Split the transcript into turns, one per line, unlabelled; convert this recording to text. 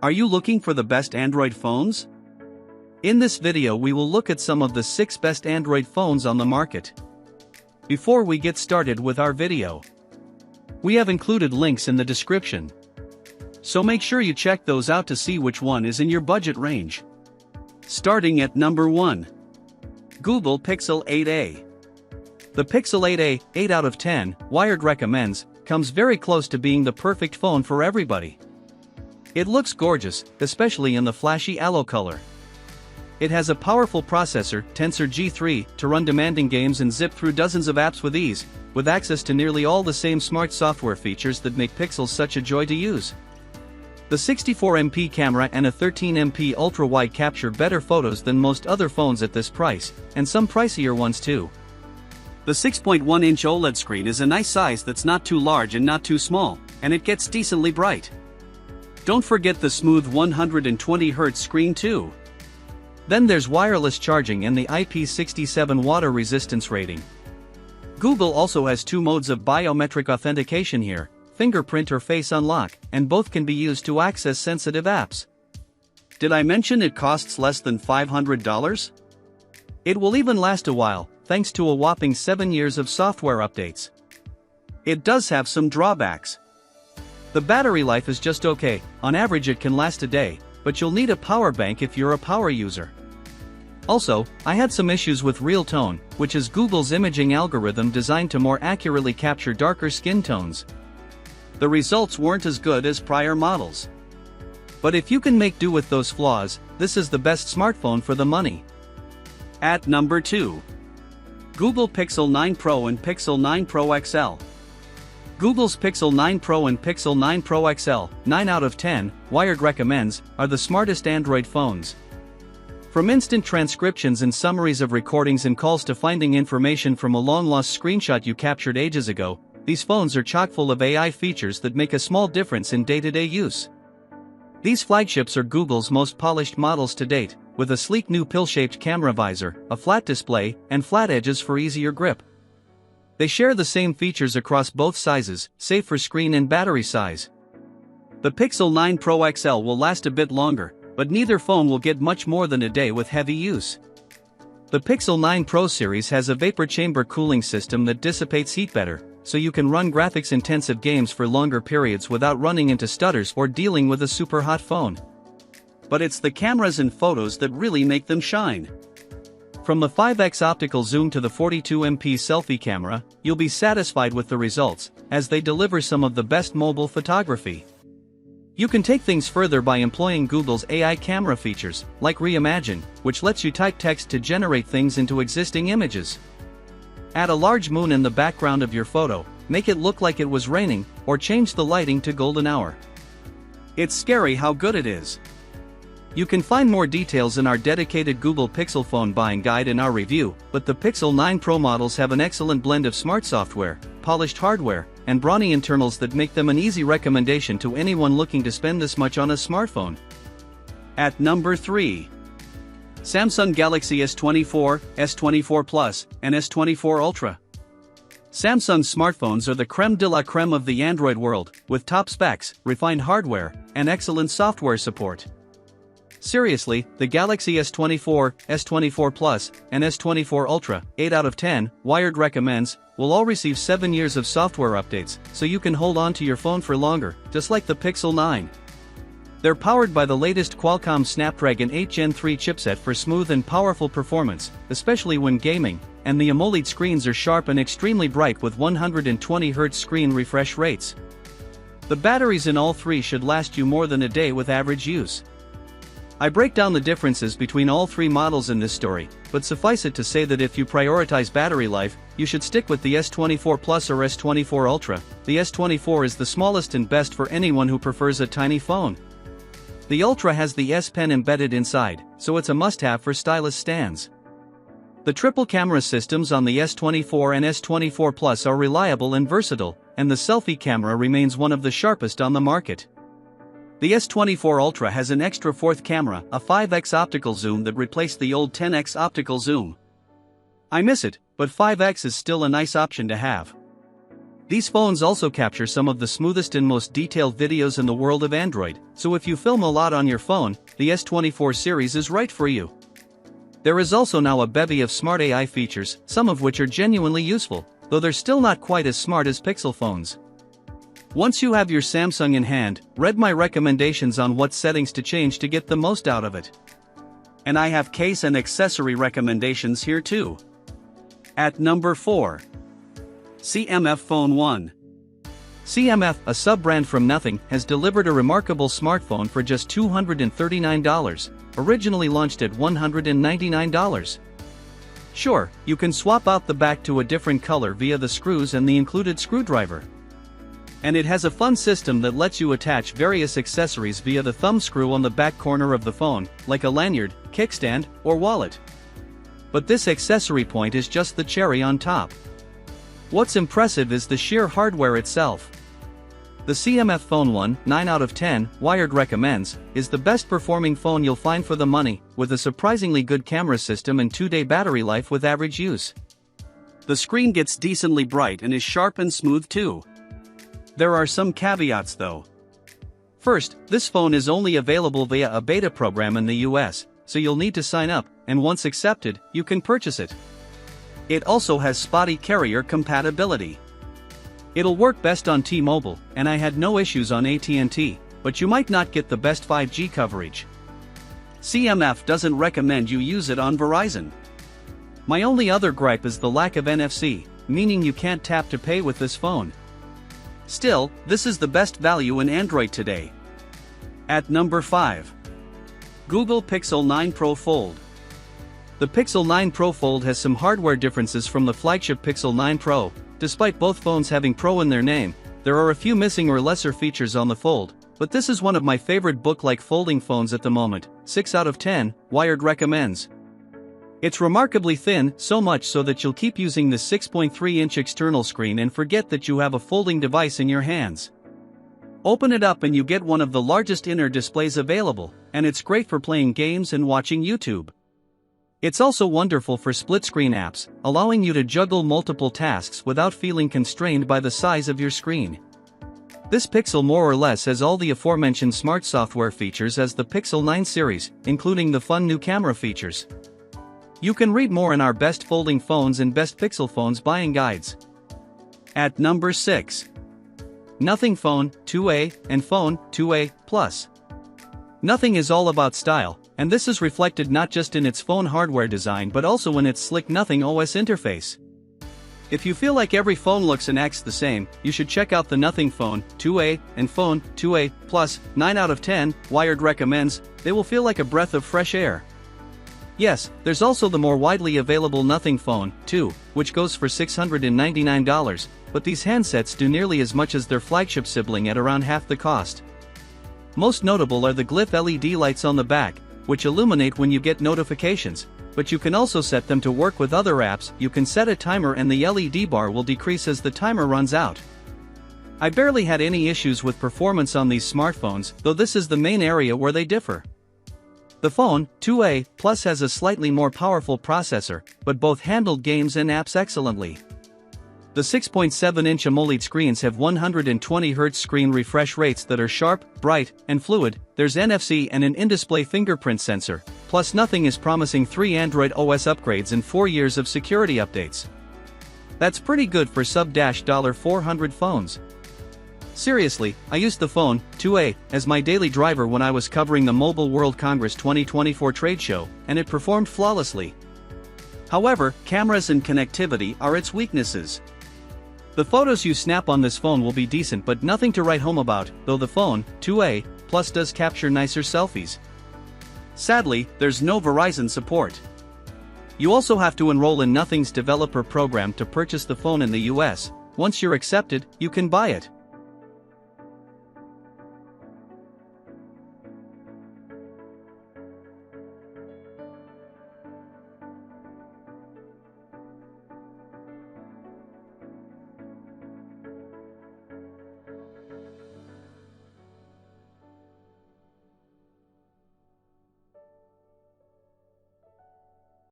Are you looking for the best Android phones? In this video we will look at some of the 6 best Android phones on the market. Before we get started with our video, we have included links in the description, so make sure you check those out to see which one is in your budget range. Starting at number 1. Google Pixel 8a. The Pixel 8a, 8 out of 10, Wired recommends, comes very close to being the perfect phone for everybody. It looks gorgeous, especially in the flashy aloe color. It has a powerful processor, Tensor G3, to run demanding games and zip through dozens of apps with ease, with access to nearly all the same smart software features that make Pixel such a joy to use. The 64MP camera and a 13MP ultra-wide capture better photos than most other phones at this price, and some pricier ones too. The 6.1-inch OLED screen is a nice size that's not too large and not too small, and it gets decently bright. Don't forget the smooth 120Hz screen too. Then there's wireless charging and the IP67 water resistance rating. Google also has 2 modes of biometric authentication here, fingerprint or face unlock, and both can be used to access sensitive apps. Did I mention it costs less than $500? It will even last a while, thanks to a whopping 7 years of software updates. It does have some drawbacks. The battery life is just okay, on average it can last a day, but you'll need a power bank if you're a power user. Also, I had some issues with Real Tone, which is Google's imaging algorithm designed to more accurately capture darker skin tones. The results weren't as good as prior models. But if you can make do with those flaws, this is the best smartphone for the money. At number 2. Google Pixel 9 Pro and Pixel 9 Pro XL. Google's Pixel 9 Pro and Pixel 9 Pro XL, 9 out of 10, Wired recommends, are the smartest Android phones. From instant transcriptions and summaries of recordings and calls to finding information from a long-lost screenshot you captured ages ago, these phones are chock full of AI features that make a small difference in day-to-day use. These flagships are Google's most polished models to date, with a sleek new pill-shaped camera visor, a flat display, and flat edges for easier grip. They share the same features across both sizes, save for screen and battery size. The Pixel 9 Pro XL will last a bit longer, but neither phone will get much more than a day with heavy use. The Pixel 9 Pro series has a vapor chamber cooling system that dissipates heat better, so you can run graphics-intensive games for longer periods without running into stutters or dealing with a super hot phone. But it's the cameras and photos that really make them shine. From the 5x optical zoom to the 42MP selfie camera, you'll be satisfied with the results, as they deliver some of the best mobile photography. You can take things further by employing Google's AI camera features, like Reimagine, which lets you type text to generate things into existing images. Add a large moon in the background of your photo, make it look like it was raining, or change the lighting to golden hour. It's scary how good it is. You can find more details in our dedicated Google Pixel phone buying guide in our review, but the Pixel 9 Pro models have an excellent blend of smart software, polished hardware, and brawny internals that make them an easy recommendation to anyone looking to spend this much on a smartphone. At number 3. Samsung Galaxy S24, S24 Plus, and S24 Ultra. Samsung smartphones are the creme de la creme of the Android world, with top specs, refined hardware, and excellent software support. Seriously, the Galaxy S24, S24 Plus, and S24 Ultra, 8 out of 10, Wired recommends, will all receive 7 years of software updates, so you can hold on to your phone for longer, just like the Pixel 9. They're powered by the latest Qualcomm Snapdragon 8 Gen 3 chipset for smooth and powerful performance, especially when gaming, and the AMOLED screens are sharp and extremely bright with 120Hz screen refresh rates. The batteries in all 3 should last you more than a day with average use. I break down the differences between all 3 models in this story, but suffice it to say that if you prioritize battery life, you should stick with the S24 Plus or S24 Ultra. The S24 is the smallest and best for anyone who prefers a tiny phone. The Ultra has the S Pen embedded inside, so it's a must-have for stylus stands. The triple camera systems on the S24 and S24 Plus are reliable and versatile, and the selfie camera remains one of the sharpest on the market. The S24 Ultra has an extra 4th camera, a 5x optical zoom that replaced the old 10x optical zoom. I miss it, but 5x is still a nice option to have. These phones also capture some of the smoothest and most detailed videos in the world of Android, so if you film a lot on your phone, the S24 series is right for you. There is also now a bevy of smart AI features, some of which are genuinely useful, though they're still not quite as smart as Pixel phones. Once you have your Samsung in hand, read my recommendations on what settings to change to get the most out of it. And I have case and accessory recommendations here too. At number 4. CMF Phone 1. CMF, a sub-brand from nothing, has delivered a remarkable smartphone for just $239, originally launched at $199. Sure, you can swap out the back to a different color via the screws and the included screwdriver. And it has a fun system that lets you attach various accessories via the thumb screw on the back corner of the phone, like a lanyard, kickstand, or wallet. But this accessory point is just the cherry on top. What's impressive is the sheer hardware itself. The CMF Phone 1, 9 out of 10, Wired recommends, is the best performing phone you'll find for the money, with a surprisingly good camera system and 2-day battery life with average use. The screen gets decently bright and is sharp and smooth too. There are some caveats though. First, this phone is only available via a beta program in the US, so you'll need to sign up, and once accepted, you can purchase it. It also has spotty carrier compatibility. It'll work best on T-Mobile, and I had no issues on AT&T, but you might not get the best 5G coverage. CMF doesn't recommend you use it on Verizon. My only other gripe is the lack of NFC, meaning you can't tap to pay with this phone. Still, this is the best value in Android today. At number 5. Google Pixel 9 Pro Fold. The Pixel 9 Pro Fold has some hardware differences from the flagship Pixel 9 Pro. Despite both phones having Pro in their name, there are a few missing or lesser features on the Fold, but this is one of my favorite book-like folding phones at the moment. 6 out of 10, Wired recommends. It's remarkably thin, so much so that you'll keep using the 6.3-inch external screen and forget that you have a folding device in your hands. Open it up and you get one of the largest inner displays available, and it's great for playing games and watching YouTube. It's also wonderful for split-screen apps, allowing you to juggle multiple tasks without feeling constrained by the size of your screen. This Pixel more or less has all the aforementioned smart software features as the Pixel 9 series, including the fun new camera features. You can read more in our Best Folding Phones and Best Pixel Phones buying guides. At number 6. Nothing Phone 2a and Phone 2a Plus. Nothing is all about style, and this is reflected not just in its phone hardware design but also in its slick Nothing OS interface. If you feel like every phone looks and acts the same, you should check out the Nothing Phone 2a and Phone 2a Plus. 9 out of 10, Wired recommends. They will feel like a breath of fresh air. Yes, there's also the more widely available Nothing Phone 2, which goes for $699, but these handsets do nearly as much as their flagship sibling at around half the cost. Most notable are the glyph LED lights on the back, which illuminate when you get notifications, but you can also set them to work with other apps. You can set a timer and the LED bar will decrease as the timer runs out. I barely had any issues with performance on these smartphones, though this is the main area where they differ. The Phone 2a Plus has a slightly more powerful processor, but both handled games and apps excellently. The 6.7-inch AMOLED screens have 120Hz screen refresh rates that are sharp, bright, and fluid. There's NFC and an in-display fingerprint sensor, plus Nothing is promising 3 Android OS upgrades and 4 years of security updates. That's pretty good for sub-$400 phones. Seriously, I used the Phone 2a as my daily driver when I was covering the Mobile World Congress 2024 trade show, and it performed flawlessly. However, cameras and connectivity are its weaknesses. The photos you snap on this phone will be decent but nothing to write home about, though the Phone 2a Plus does capture nicer selfies. Sadly, there's no Verizon support. You also have to enroll in Nothing's developer program to purchase the phone in the US. Once you're accepted, you can buy it.